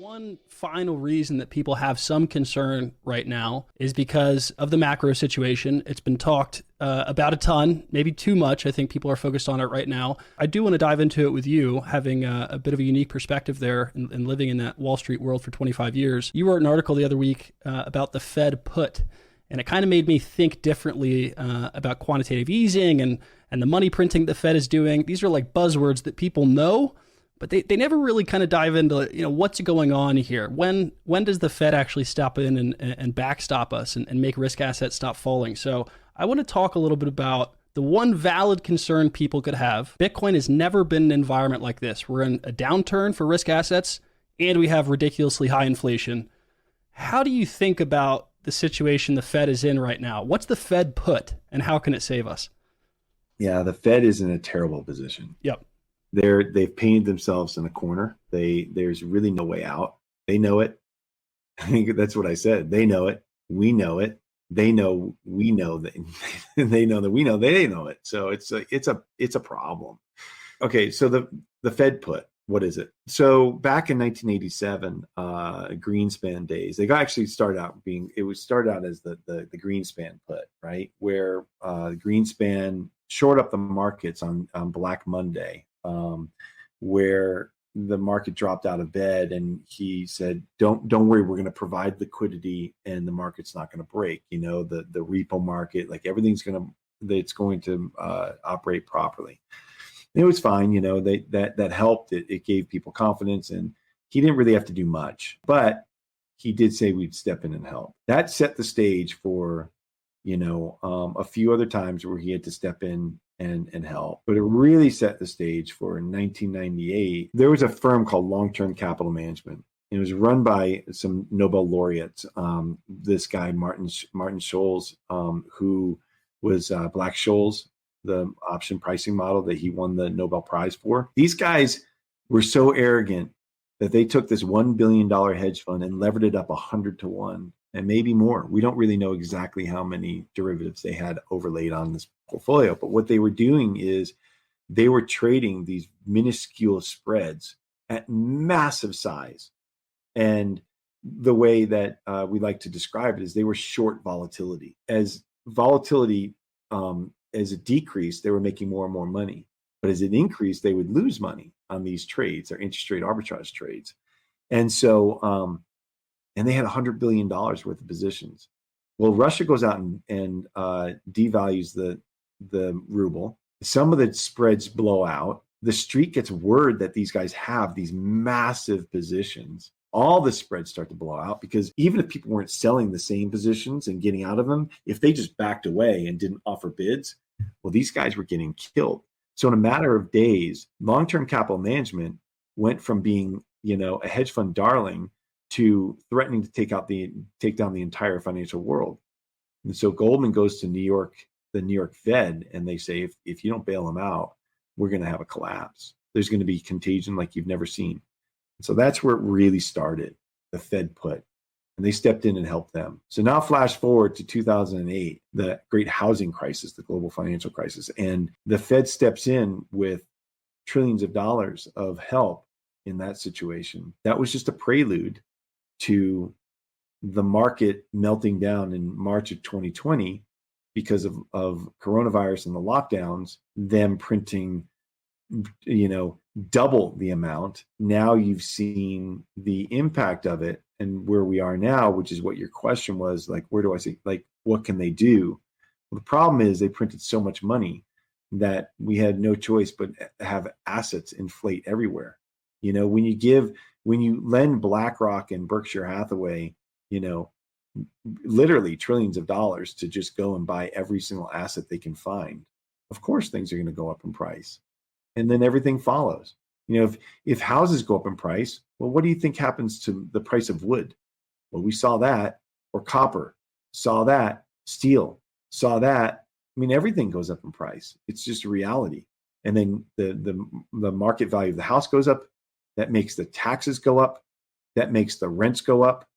One final reason that people have some concern right now is because of the macro situation. It's been talked about a ton, maybe too much. I think people are focused on it right now. I do want to dive into it with you, having a bit of a unique perspective there and living in that Wall Street world for 25 years. You wrote an article the other week about the Fed put, and it kind of made me think differently about quantitative easing and the money printing the Fed is doing. These are like buzzwords that people know, but they never really kind of dive into, what's going on here. When does the Fed actually step in and backstop us and make risk assets stop falling? So I want to talk a little bit about the one valid concern people could have. Bitcoin has never been an environment like this. We're in a downturn for risk assets and we have ridiculously high inflation. How do you think about the situation the Fed is in right now? What's the Fed put and how can it save us? Yeah, the Fed is in a terrible position. Yep. They've painted themselves in a corner. There's really no way out. They know it. I think that's what I said. They know it. We know it. They know we know that they know that we know they know it. So it's a problem. Okay, so the Fed put, what is it? So back in 1987, Greenspan days, they actually started out as the Greenspan put, right? Where Greenspan short up the markets on Black Monday, where the market dropped out of bed, and he said, "Don't worry, we're going to provide liquidity, and the market's not going to break. The repo market, like everything's going to operate properly." And it was fine, that helped. It gave people confidence, and he didn't really have to do much, but he did say we'd step in and help. That set the stage for a few other times where he had to step in and help. But it really set the stage for, in 1998, there was a firm called Long-Term Capital Management. It was run by some Nobel laureates. This guy, Martin Scholes, who was Black-Scholes, the option pricing model that he won the Nobel Prize for. These guys were so arrogant that they took this $1 billion hedge fund and levered it up 100 to 1. And maybe more. We don't really know exactly how many derivatives they had overlaid on this portfolio. But what they were doing is they were trading these minuscule spreads at massive size. And the way that we like to describe it is they were short volatility. As volatility, as it decreased, they were making more and more money. But as it increased, they would lose money on these trades, or interest rate arbitrage trades. And so, and they had $100 billion worth of positions. Well, Russia goes out and devalues the ruble. Some of the spreads blow out. The street gets word that these guys have these massive positions. All the spreads start to blow out, because even if people weren't selling the same positions and getting out of them, if they just backed away and didn't offer bids, well, these guys were getting killed. So in a matter of days, Long-Term Capital Management went from being, a hedge fund darling to threatening to take down the entire financial world. And so Goldman goes to the New York Fed, and they say, if you don't bail them out, we're going to have a collapse. There's going to be contagion like you've never seen. And so that's where it really started, the Fed put, and they stepped in and helped them. So now flash forward to 2008, the great housing crisis, the global financial crisis, and the Fed steps in with trillions of dollars of help in that situation. That was just a prelude to the market melting down in March of 2020 because of coronavirus and the lockdowns, them printing, double the amount. Now you've seen the impact of it, and where we are now, which is what your question was, like, where do I see, like, what can they do? Well, the problem is they printed so much money that we had no choice but have assets inflate everywhere. When you lend BlackRock and Berkshire Hathaway, literally trillions of dollars to just go and buy every single asset they can find, of course things are going to go up in price, and then everything follows. If houses go up in price, well, what do you think happens to the price of wood? Well, we saw that, or copper, saw that, steel, saw that. I mean, everything goes up in price. It's just a reality. And then the market value of the house goes up. That makes the taxes go up. That makes the rents go up.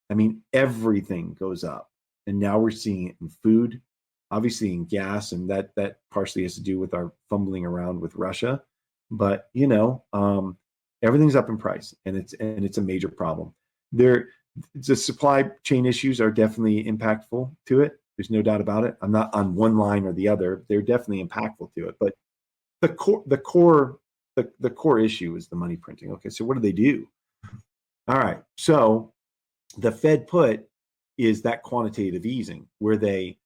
I mean, everything goes up. And now we're seeing it in food, obviously in gas, and that partially has to do with our fumbling around with Russia. But, Everything's up in price, and it's a major problem. There, the supply chain issues are definitely impactful to it. There's no doubt about it. I'm not on one line or the other. They're definitely impactful to it. But the core issue is the money printing. Okay, so what do? All right, so the Fed put is that quantitative easing where they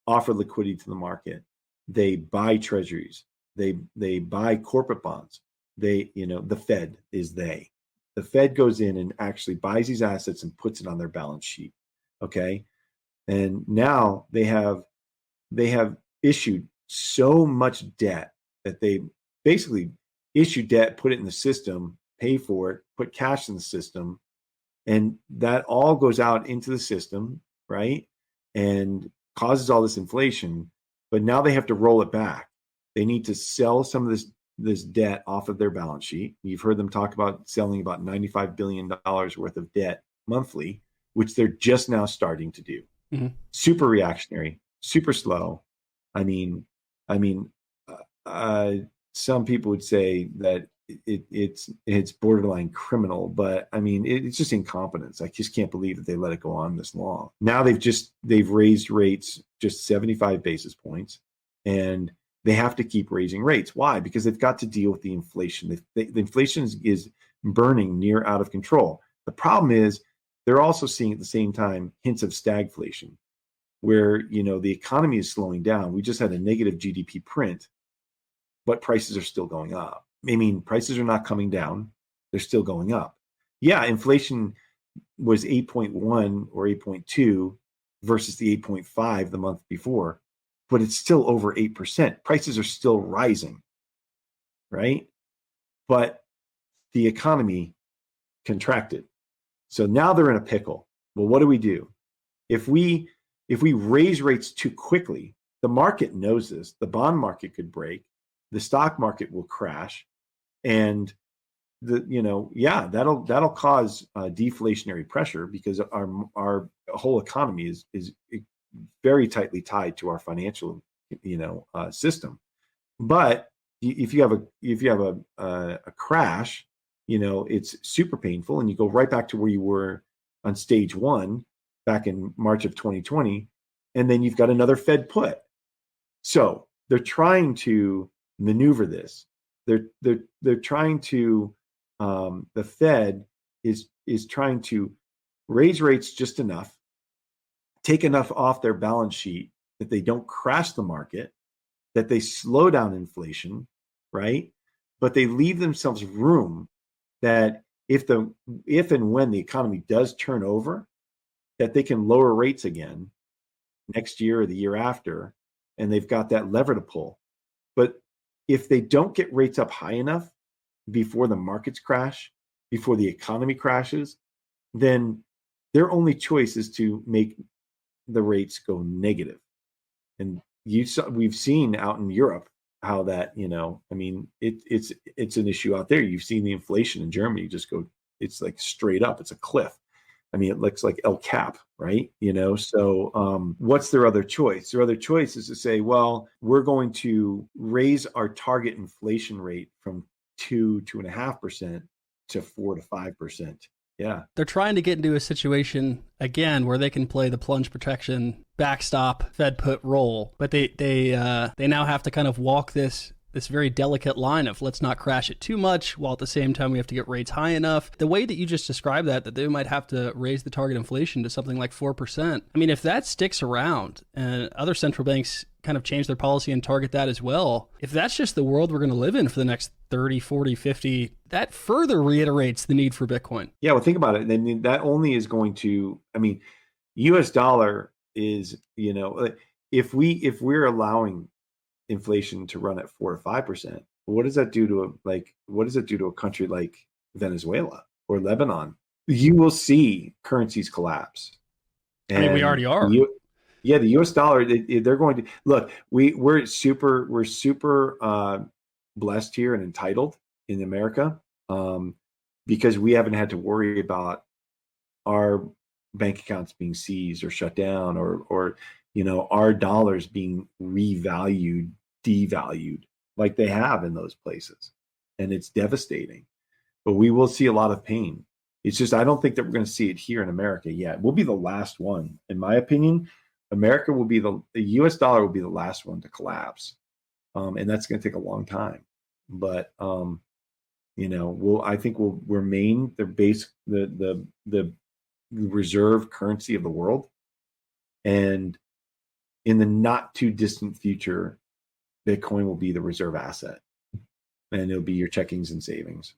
offer liquidity to the market. They buy treasuries. They buy corporate bonds. The Fed is they. The Fed goes in and actually buys these assets and puts it on their balance sheet. Okay, and now they have issued so much debt that they basically issue debt, put it in the system, pay for it, put cash in the system, and that all goes out into the system, right? And causes all this inflation. But now they have to roll it back. They need to sell some of this debt off of their balance sheet. You've heard them talk about selling about $95 billion worth of debt monthly, which they're just now starting to do. Mm-hmm. Super reactionary, super slow. I mean, some people would say that it's borderline criminal, but I mean, it's just incompetence. I just can't believe that they let it go on this long. Now they've raised rates just 75 basis points, and they have to keep raising rates. Why? Because they've got to deal with the inflation. The inflation is burning near out of control. The problem is they're also seeing at the same time hints of stagflation, where the economy is slowing down. We just had a negative GDP print, but prices are still going up. I mean, prices are not coming down. They're still going up. Yeah, inflation was 8.1 or 8.2 versus the 8.5 the month before, but it's still over 8%. Prices are still rising, right? But the economy contracted. So now they're in a pickle. Well, what do? If we raise rates too quickly, the market knows this. The bond market could break. The stock market will crash, and that'll cause deflationary pressure because our whole economy is very tightly tied to our financial system. But if you have a crash, it's super painful, and you go right back to where you were on stage one back in March of 2020, and then you've got another Fed put. So they're trying to maneuver this. They're trying to the Fed is trying to raise rates just enough, take enough off their balance sheet that they don't crash the market, that they slow down inflation, right? But they leave themselves room that if and when the economy does turn over, that they can lower rates again next year or the year after, and they've got that lever to pull. But if they don't get rates up high enough before the markets crash, before the economy crashes, then their only choice is to make the rates go negative. And we've seen out in Europe how that, it's an issue out there. You've seen the inflation in Germany just go, it's like straight up, it's a cliff. I mean, it looks like El Cap, right? So what's their other choice? Their other choice is to say, well, we're going to raise our target inflation rate from 2.5% to 4 to 5%. Yeah. They're trying to get into a situation again where they can play the plunge protection backstop Fed put role, but they now have to kind of walk this very delicate line of let's not crash it too much while at the same time we have to get rates high enough. The way that you just described that they might have to raise the target inflation to something like 4%. I mean, if that sticks around and other central banks kind of change their policy and target that as well, if that's just the world we're going to live in for the next 30, 40, 50, that further reiterates the need for Bitcoin. Yeah, well, think about it. Then that only is going to, US dollar is, if we're allowing inflation to run at 4 to 5%, what does that do to a country like Venezuela or Lebanon? You will see currencies collapse. And we already are. The US dollar, they're going to look. We're super blessed here and entitled in America because we haven't had to worry about our bank accounts being seized or shut down or our dollars being revalued, devalued like they have in those places. And it's devastating. but we will see a lot of pain. It's just, I don't think that we're going to see it here in America yet. We'll be the last one. In my opinion, America will be the US dollar will be the last one to collapse. And that's going to take a long time. But, I think we'll remain the reserve currency of the world. And in the not too distant future, Bitcoin will be the reserve asset, and it'll be your checkings and savings.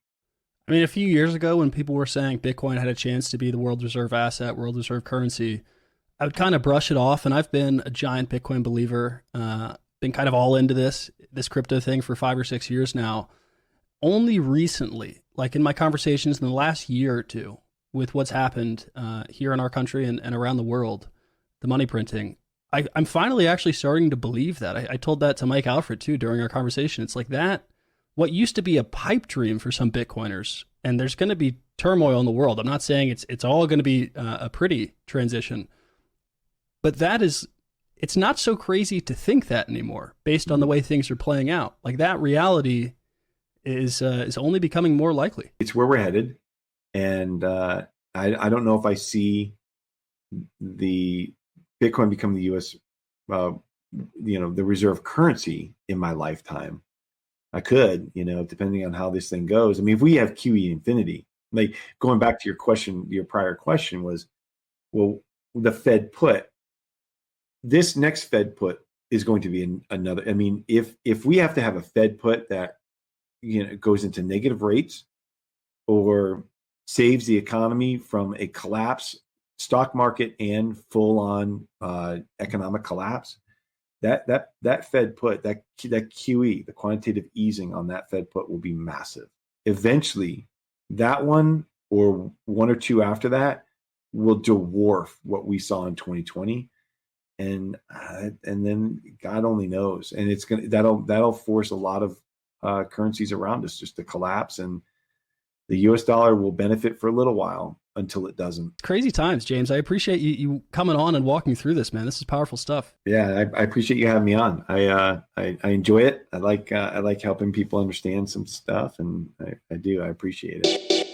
I mean, a few years ago when people were saying Bitcoin had a chance to be the world reserve asset, world reserve currency, I would kind of brush it off. And I've been a giant Bitcoin believer, been kind of all into this crypto thing for 5 or 6 years now. Only recently, like in my conversations in the last year or two with what's happened here in our country and around the world, the money printing, I'm finally actually starting to believe that. I told that to Mike Alfred too during our conversation. It's like that, what used to be a pipe dream for some Bitcoiners, and there's going to be turmoil in the world. I'm not saying it's all going to be a pretty transition, but it's not so crazy to think that anymore based on the way things are playing out. Like that reality is only becoming more likely. It's where we're headed. And I don't know if I see the Bitcoin become the US, the reserve currency in my lifetime. I could, depending on how this thing goes. I mean, if we have QE infinity, like going back to your question, your prior question was, well, the Fed put, this next Fed put is going to be another. I mean, if we have to have a Fed put that, goes into negative rates or saves the economy from a collapse, stock market and full on economic collapse, that Fed put, that QE, the quantitative easing on that Fed put will be massive. Eventually, that one or one or two after that will dwarf what we saw in 2020, and then God only knows. And it's that'll force a lot of currencies around us just to collapse, and the US dollar will benefit for a little while until it doesn't. Crazy times, James. I appreciate you coming on and walking through this, man. This is powerful stuff. Yeah, I appreciate you having me on. I enjoy it. I like helping people understand some stuff, and I do. I appreciate it.